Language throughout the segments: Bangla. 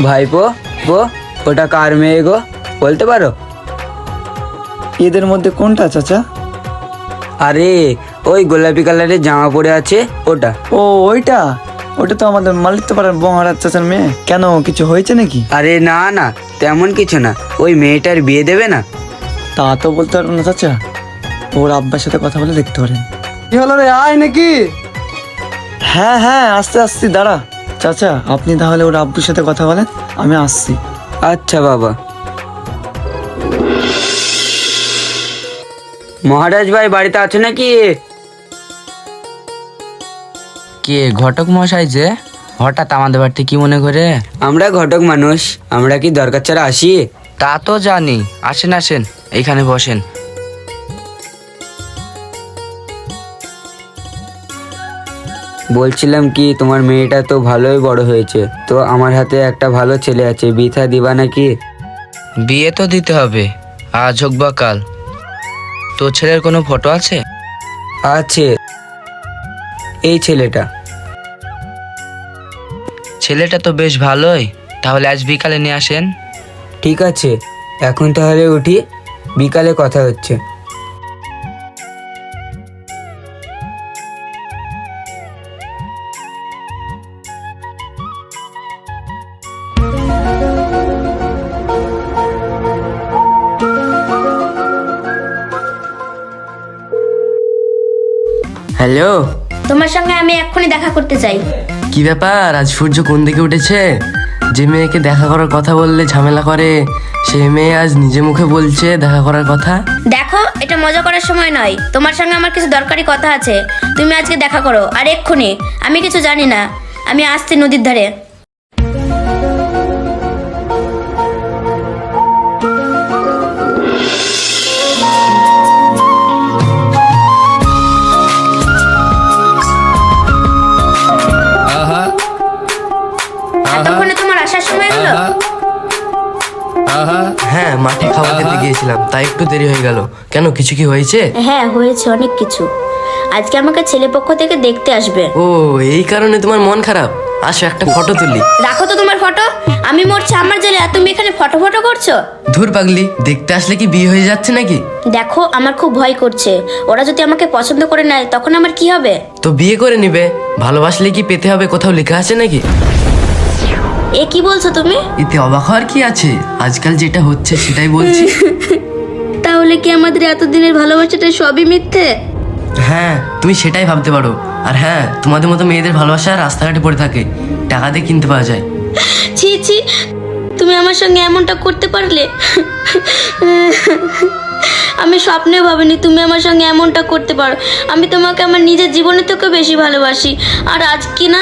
ভাইপো গো, ওটা কার মেয়ে গো, বলতে পারো? এদের মধ্যে কোনটা চাচা? আরে ওই গোলাপি কালারের জামা পরে আছে ওটা। ও ওইটা? ওটা তো আমাদের মালিকপাড়ার মহারাজ চাচার মেয়ে। কেন, কিছু হয়েছে নাকি? আরে না না, তেমন কিছু না, ওই মেয়েটার বিয়ে দেবে না। তা তো বলতে পারবো না চাচা, ওর আব্বার সাথে কথা বলে দেখতে পারেন। কি হলো রে, আয় নাকি? হ্যাঁ হ্যাঁ, আসতে আসছি, দাঁড়া। চাচা আপনি তাহলে ওর আব্বুর সাথে কথা বলেন, আমি আসছি। আচ্ছা বাবা। মহারাজ ভাই বাড়িতে আছে নাকি? কে ঘটক মশাই যে হঠাৎ আমাদের বাড়িতে কি মনে করে? আমরা ঘটক মানুষ, আমরা কি দরকার ছাড়া আসি? তা তো জানি, আসেন আসেন, এইখানে বসেন। বলছিলাম কি, তোমার মেয়েটা তো ভালোই বড় হয়েছে, তো আমার হাতে একটা ভালো ছেলে আছে, বিথা দিবা নাকি? বিয়ে তো দিতে হবে, আজ হোক বা কাল। তোর ছেলের কোনো ফটো আছে? আছে, এই ছেলেটা। ছেলেটা তো বেশ ভালোই, তাহলে আজ বিকালে নিয়ে আসেন। ঠিক আছে, এখন তাহলে উঠি, বিকালে কথা হচ্ছে। হ্যালো, তোমার সঙ্গে আমি এক্ষুনি দেখা করতে চাই। কি ব্যাপার, আজ সূর্য কোন দিকে উঠেছে? যে মেয়েকে দেখা করার কথা বললে ঝামেলা করে, সেই মেয়ে আজ নিজে মুখে বলছে দেখা করার কথা। দেখো, এটা মজা করার সময় নয়, তোমার সঙ্গে আমার কিছু দরকারি কথা আছে। তুমি আজকে দেখা করো, আর এক্ষুনি। আমি কিছু জানি না, আমি আসছি নদীর ধারে। এতক্ষণে তোমার আসার সময় হলো? হ্যাঁ, মাঠে খাবার খেতে গিয়েছিলাম, তাই একটু দেরি হয়ে গেল। কেন, কিছু কি হয়েছে? হ্যাঁ হয়েছে, অনেক কিছু। আজকে আমাকে ছেলে পক্ষ থেকে দেখতে আসবে। ও, এই কারণে তোমার মন খারাপ? আসো একটা ফটো তুলি। রাখো তো তোমার ফটো, আমি মরছি আমার জেলে, আর তুমি এখানে ফটো ফটো করছো? ধুর পাগলি, দেখতে আসলে কি বিয়ে হয়ে যাচ্ছে নাকি? দেখো, আমার খুব ভয় করছে, ওরা যদি আমাকে পছন্দ করে নেয় তখন আমার কি হবে? তো বিয়ে করে নিবে, ভালোবাসলে কি পেতে হবে কোথাও লেখা আছে নাকি? এ কি বলছো তুমি? এতে অবাক হওয়ার কি আছে, আজকাল যেটা হচ্ছে সেটাই বলছি। তাহলে কি আমাদের এতদিনের ভালোবাসাটা সবই মিথ্যে? হ্যাঁ, তুমি সেটাই ভাবতে পারো। আর হ্যাঁ, তোমাদের মতো মেয়েদের ভালোবাসা রাস্তাঘাটে পড়ে থাকে, টাকা দিয়ে কিনতে পাওয়া যায়। ছি ছি, তুমি আমার সঙ্গে এমনটা করতে পারলে? আমি স্বপ্নেও ভাবিনি তুমি আমার সঙ্গে এমনটা করতে পারো। আমি তোমাকে আমার নিজের জীবনের থেকে বেশি ভালোবাসি, আর আজ কি না।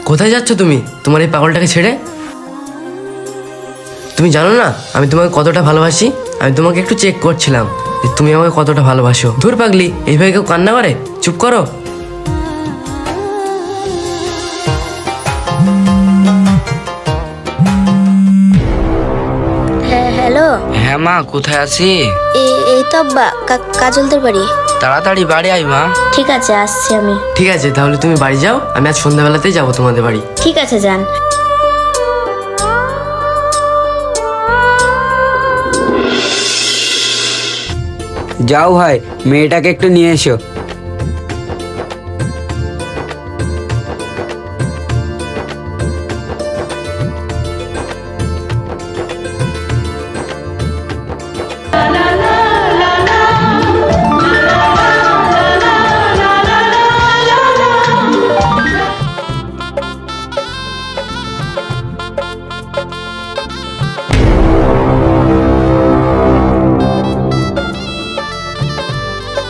কোথায় যাচ্ছ তুমি তোমার এই পাগলটাকে ছেড়ে? তুমি জানো না আমি তোমাকে কতটা ভালোবাসি? আমি তোমাকে একটু চেক করছিলাম যে তুমি আমাকে কতটা ভালোবাসো। ধুর পাগলি, এইভাবে কেউ কান্না করে? চুপ করো। হ্যালো। হ্যাঁ মা, কোথায় আছি? এই তো আব্বা, কাজলদের বাড়ি। তাড়াতাড়ি বাড়ি আই মা। ঠিক আছে, আসছি আমি। ঠিক আছে, তাহলে তুমি বাড়ি যাও, আমি আজ সন্ধ্যাবেলাতেই যাবো তোমাদের বাড়ি। ঠিক আছে, যান। যাও ভাই, মেয়েটাকে একটু নিয়ে এসো।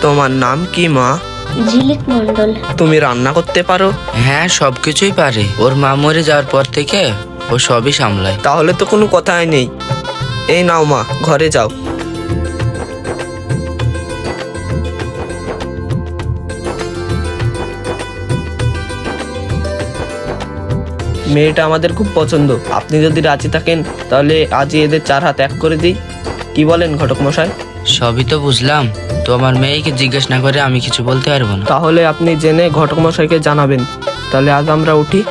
তোমার নাম কি মা? ঝিলিক মন্ডল। তুমি রান্না করতে পারো? হ্যাঁ, সবকিছুই পারে। ওর মা মরে যাওয়ার পর থেকে ও সবই সামলায়। তাহলে তো কোনো কথাই নেই। এই নাও মা, ঘরে যাও। মেয়েটা আমাদের খুব পছন্দ। আপনি যদি রাজি থাকেন তাহলে আজই এদের 4 হাত এক করে দিই। কি বলেন ঘটক মশাই? সবই তো বুঝলাম, তো আমার মেয়েকে জিজ্ঞেস না করে আমি কিছু বলতে পারবো না। তাহলে আপনি জেনে ঘটক মশাইকে জানাবেন। তাহলে আজ আমরা উঠি।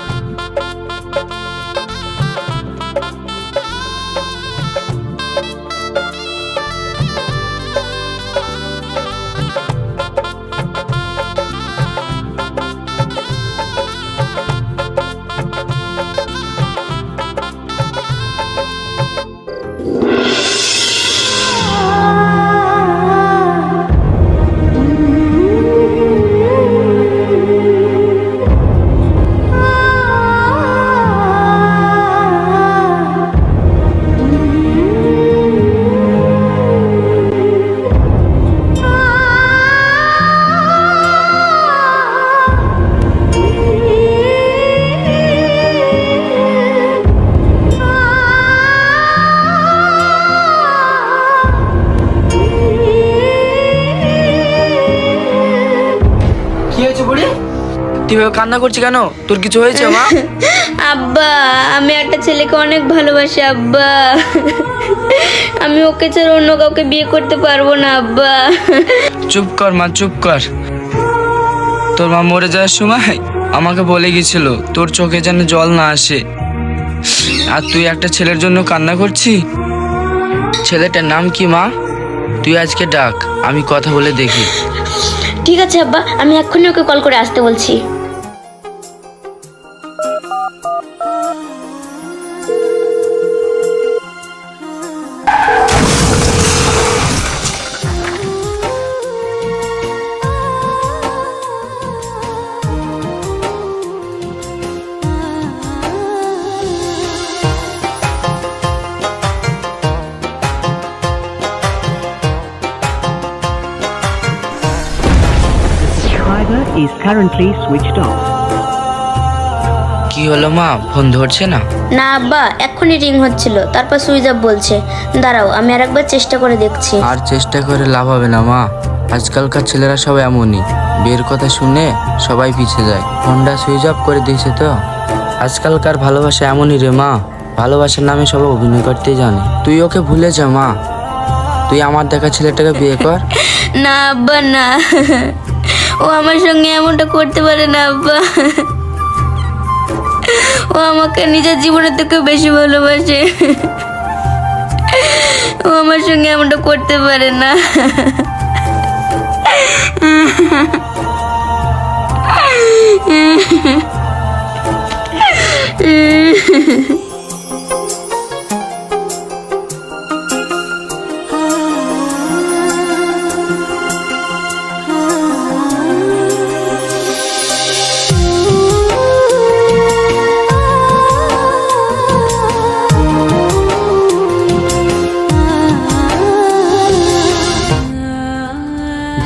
তুই কান্না করছি কেন? তোর কিছু হয়েছে মা? আব্বা, আমি একটা ছেলেকে অনেক ভালোবাসি আব্বা। আমি ওকে ছাড়া অন্য কাউকে বিয়ে করতে পারবো না আব্বা। চুপ কর মা, চুপ কর। তোর মা মরে যাওয়ার সময় আমাকে বলে গেছিল তোর চোখে যেন জল না আসে, আর তুই একটা ছেলের জন্য কান্না করছি। ছেলেটার নাম কি মা? তুই আজকে ডাক, আমি কথা বলে দেখি। ঠিক আছে আব্বা, আমি এক্ষুনি ওকে কল করে আসতে বলছি। is currently switched off. কি হলো মা, ফোন ধরছে না? না আব্বা, এক্ষুনি রিং হচ্ছিল, তারপর সুইচ অফ বলছে। দাঁড়াও, আমি আরেকবার চেষ্টা করে দেখছি। আর চেষ্টা করে লাভ হবে না মা, আজকালকার ছেলেরা সব এমনই, বিয়ের কথা শুনে সবাই পিছিয়ে যায়। ফোনটা সুইচ অফ করে দিয়েছে তো। আজকালকার ভালোবাসা এমনই রে মা, ভালোবাসার নামে সবাই অভিনয় করতেই জানে। তুই ওকে ভুলে যা মা, তুই আমার দেখা ছেলেটাকে বিয়ে কর। না আব্বা না, ও আমার সঙ্গে এমনটা করতে পারে না আব্বা। ও আমাকে নিজের জীবনের থেকে বেশি ভালোবাসে। ও আমার সঙ্গে এমনটা করতে পারে না।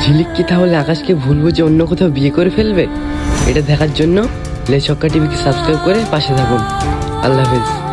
ঝিলিক কি তাহলে আকাশকে ভুল বুঝে অন্য কোথাও বিয়ে করে ফেলবে? এটা দেখার জন্য লেচক্কা টিভিকে সাবস্ক্রাইব করে পাশে থাকুন। আল্লাহ হাফেজ।